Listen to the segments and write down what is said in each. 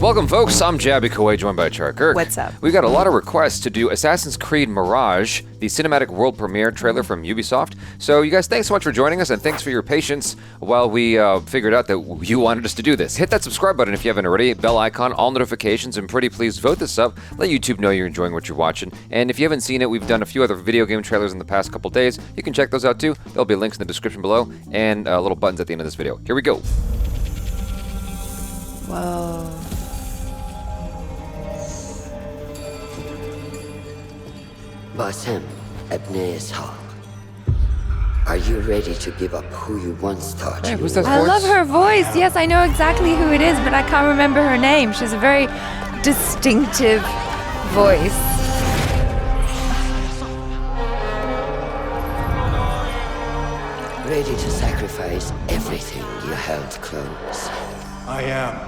Welcome, folks. I'm Jabby Kawai, joined by ACHARA KIRK. What's up? We got a lot of requests to do Assassin's Creed Mirage, the cinematic world premiere trailer from Ubisoft. So, you guys, thanks so much for joining us, and thanks for your patience while we figured out that you wanted us to do this. Hit that subscribe button if you haven't already, bell icon, all notifications, and pretty please vote this up. Let YouTube know you're enjoying what you're watching. And if you haven't seen it, we've done a few other video game trailers in the past couple days. You can check those out too. There'll be links in the description below and little buttons at the end of this video. Here we go. Whoa. Basim, Abnei Ishaq. Are you ready to give up who you once thought you who's were? that I voice? love her voice. Yes, I know exactly who it is, but I can't remember her name. She's a very distinctive voice. Ready to sacrifice everything you held close? I am.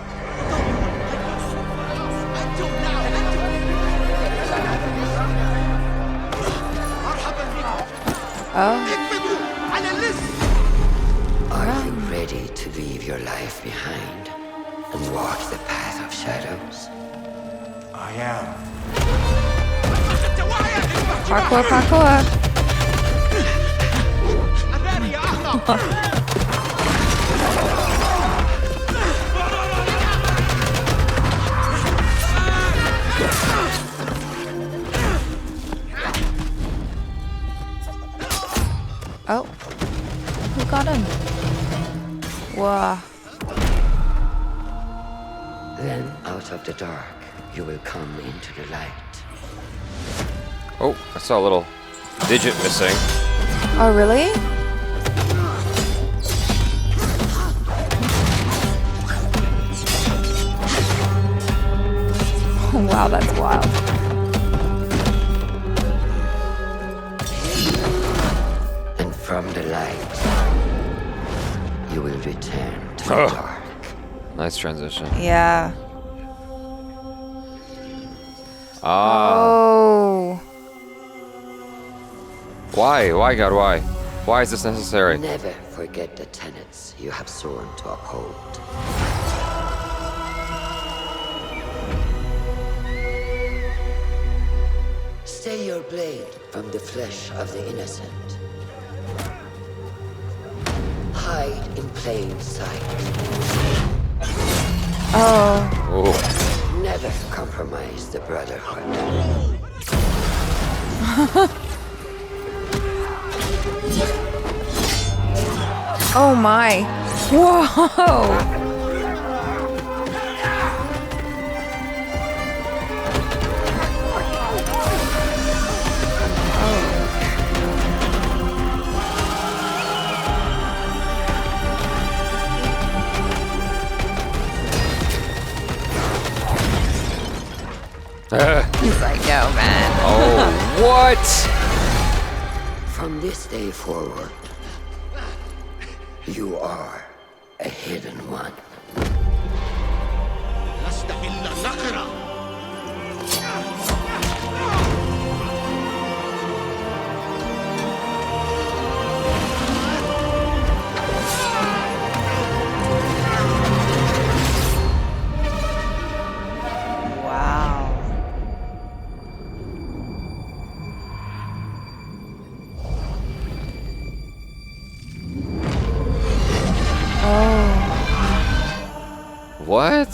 Oh, Are you ready to leave your life behind and walk the path of shadows? I am. parkour, parkour. Oh, who got him? Whoa. Then, out of the dark, you will come into the light. Oh, I saw a little digit missing. Oh, really? Oh, wow, that's wild. And from the light, you will return to the Oh. dark. Nice transition. Yeah. Ah. Oh. Why? Why, God, why? Why is this necessary? Never forget the tenets you have sworn to uphold. Stay your blade from the flesh of the innocent. Hide in plain sight. Oh. Oh. Never compromise the brotherhood. Oh my. Whoa. He's like, no, man. Oh, what? From this day forward, you are a hidden one. Wow. What?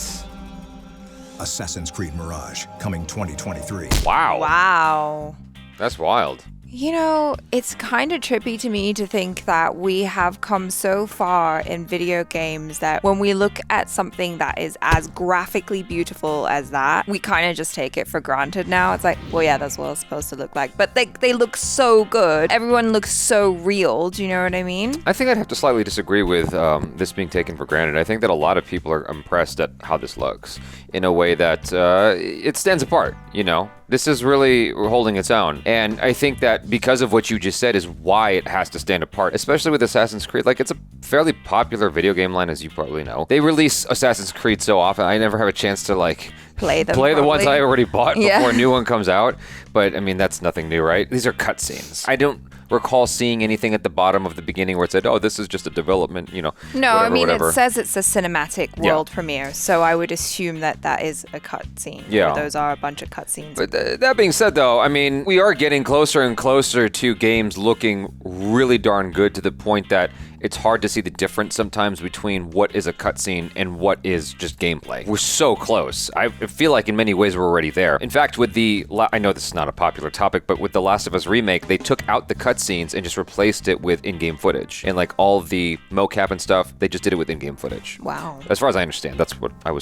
Assassin's Creed Mirage, coming 2023. Wow. Wow. That's wild. You know, it's kind of trippy to me to think that we have come so far in video games that when we look at something that is as graphically beautiful as that, we kind of just take it for granted now. It's like, well, yeah, that's what it's supposed to look like. But they look so good. Everyone looks so real. Do you know what I mean? I think I'd have to slightly disagree with this being taken for granted. I think that a lot of people are impressed at how this looks in a way that it stands apart, you know? This is really holding its own. And I think that because of what you just said is why it has to stand apart, especially with Assassin's Creed. Like, it's a fairly popular video game line, as you probably know. They release Assassin's Creed so often, I never have a chance to, like, play them. Play the ones probably. I already bought Yeah. before a new one comes out. But I mean, that's nothing new, right? These are cutscenes. I don't recall seeing anything at the bottom of the beginning where it said, "Oh, this is just a development," No, whatever, I mean, whatever. it says it's a cinematic Yeah. world premiere, so I would assume that that is a cutscene. Yeah. Or those are a bunch of cutscenes. But that being said, though, I mean, we are getting closer and closer to games looking really darn good to the point that it's hard to see the difference sometimes between what is a cutscene and what is just gameplay. We're so close. I feel like in many ways we're already there. In fact, with I know this is not a popular topic, but with the Last of Us remake, they took out the cutscenes and just replaced it with in-game footage. And like all of the mocap and stuff, they just did it with in-game footage. Wow. As far as I understand, that's what I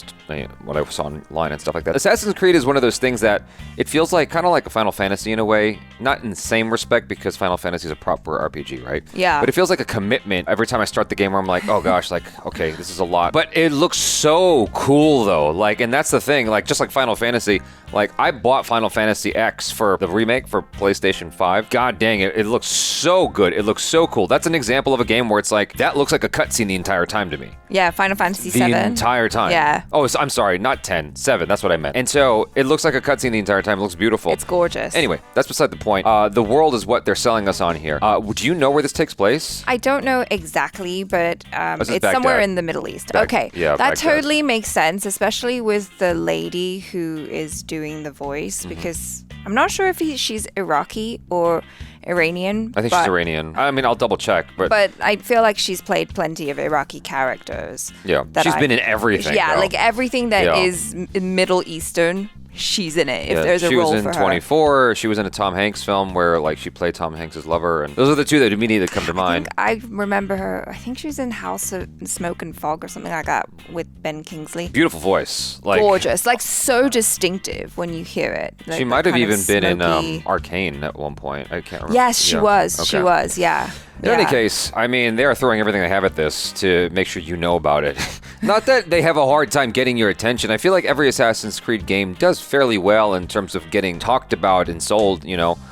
saw online and stuff like that. Assassin's Creed is one of those things that it feels like kind of like a Final Fantasy in a way, not in the same respect because Final Fantasy is a proper RPG, right? Yeah. But it feels like a commitment every time I start the game where I'm like, oh gosh, like, okay, this is a lot. But it looks so cool though. Like, and that's the thing, like just like Final Fantasy, like I bought Final Fantasy X for the remake for PlayStation 5. God dang it, it looks so good. It looks so cool. That's an example of a game where it's like, that looks like a cutscene the entire time to me. Yeah, Final Fantasy The 7. entire time. Yeah. Oh, I'm sorry, not 10, 7. That's what I meant. And so it looks like a cutscene the entire time. It looks beautiful. It's gorgeous. Anyway, that's beside the point. The world is what they're selling us on here. Do you know where this takes place? I don't know exactly, but This is it's somewhere Baghdad. in the Middle East. Bag- Okay, yeah, that Baghdad. totally makes sense, especially with the lady who is doing the voice, Mm-hmm. because I'm not sure if she's Iraqi or Iranian. I think but, she's Iranian. I mean, I'll double check, but I feel like she's played plenty of Iraqi characters. yeah, that she's I- been in everything. Yeah, though. like everything that Yeah. is Middle Eastern, she's in it. If Yeah, there's a she role was in for her. 24. She was in a Tom Hanks film where like she played Tom Hanks' lover, and those are the two that immediately come to mind. I remember her. I think she was in House of Smoke and Fog or something like that with Ben Kingsley. Beautiful voice, like Gorgeous, like so distinctive when you hear it. Like she that might have kind of even been in smoky- Arcane at one point. I can't remember. Yes, she Yeah. was. She Okay. was. Yeah. In any Yeah. case, I mean, they are throwing everything they have at this to make sure you know about it. Not that they have a hard time getting your attention. I feel like every Assassin's Creed game does fairly well in terms of getting talked about and sold,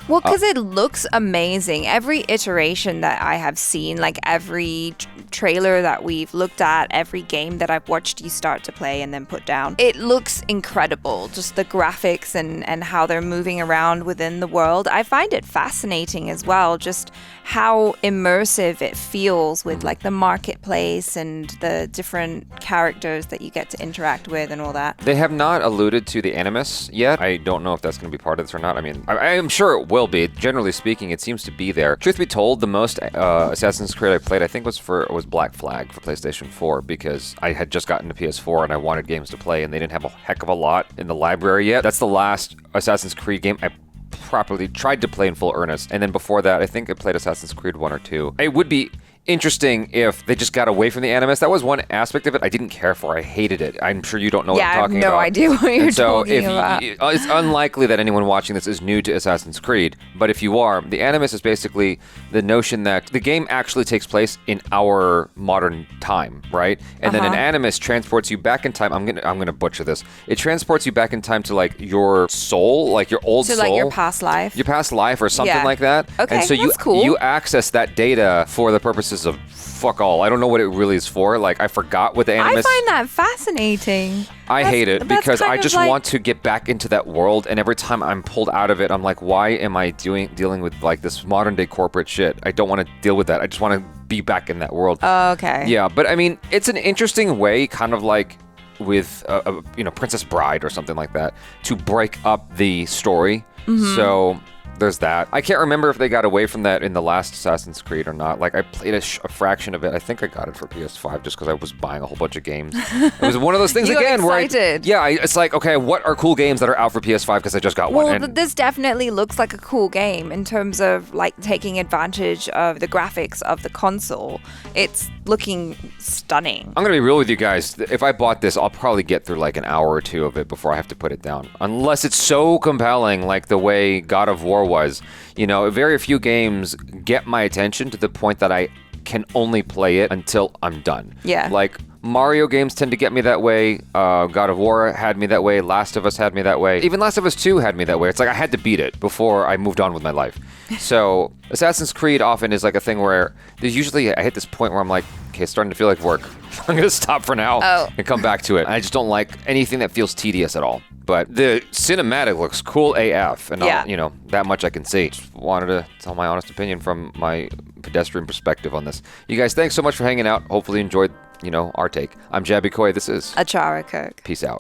Well, because it looks amazing. Every iteration that I have seen, like every trailer that we've looked at, every game that I've watched you start to play and then put down, it looks incredible. Just the graphics and how they're moving around within the world. I find it fascinating as well, just how immersive it feels with like the marketplace and the different characters that you get to interact with and all that. They have not alluded to the Animus yet. I don't know if that's going to be part of this or not. I mean, I am sure it will be. Generally speaking, it seems to be there. Truth be told, the most Assassin's Creed I played, I think, was Black Flag for PlayStation 4 because I had just gotten to PS4 and I wanted games to play, and they didn't have a heck of a lot in the library yet. That's the last Assassin's Creed game I properly tried to play in full earnest. And then before that, I think I played Assassin's Creed 1 or 2. It would be interesting if they just got away from the Animus. That was one aspect of it I didn't care for. I hated it. I'm sure you don't know what Yeah, I'm I have talking no about. idea what you're And so talking about. it's unlikely that anyone watching this is new to Assassin's Creed. But if you are, the Animus is basically the notion that the game actually takes place in our modern time, right? And then an Animus transports you back in time. I'm gonna butcher this. It transports you back in time to like your soul, like your old So soul. like your past life. Your past life or something Yeah. like that. Okay, and so that's cool. you access that data for the purposes of fuck all. I don't know what it really is for. Like I forgot what the I Animus. find that fascinating. I hate it That's because kind I of just like- want to get back into that world, and every time I'm pulled out of it, I'm like, why am I dealing with like this modern day corporate shit? I don't want to deal with that. I just want to be back in that world. Okay. Yeah, but I mean, it's an interesting way, kind of like with Princess Bride or something like that, to break up the story. So there's that. I can't remember if they got away from that in the last Assassin's Creed or not. Like I played a fraction of it. I think I got it for PS5 just because I was buying a whole bunch of games. It was one of those things You got again where excited. it's like, okay, what are cool games that are out for PS5 because I just got one. Well, And this definitely looks like a cool game in terms of like taking advantage of the graphics of the console. It's looking stunning. I'm gonna be real with you guys. If I bought this, I'll probably get through like an hour or two of it before I have to put it down. Unless it's so compelling, like the way God of War was. Very few games get my attention to the point that I can only play it until I'm done. Yeah. Like Mario games tend to get me that way. God of War had me that way. Last of Us had me that way. Even Last of Us 2 had me that way. It's like I had to beat it before I moved on with my life. So Assassin's Creed often is like a thing where there's usually I hit this point where I'm like, okay, it's starting to feel like work. I'm gonna stop for now and come back to it. I just don't like anything that feels tedious at all. but the cinematic looks cool AF, and Yeah. that much I can see. Just wanted to tell my honest opinion from my pedestrian perspective on this. You guys, thanks so much for hanging out. Hopefully you enjoyed, our take. I'm Jabby Coy. This is ACHARA KIRK. Peace out.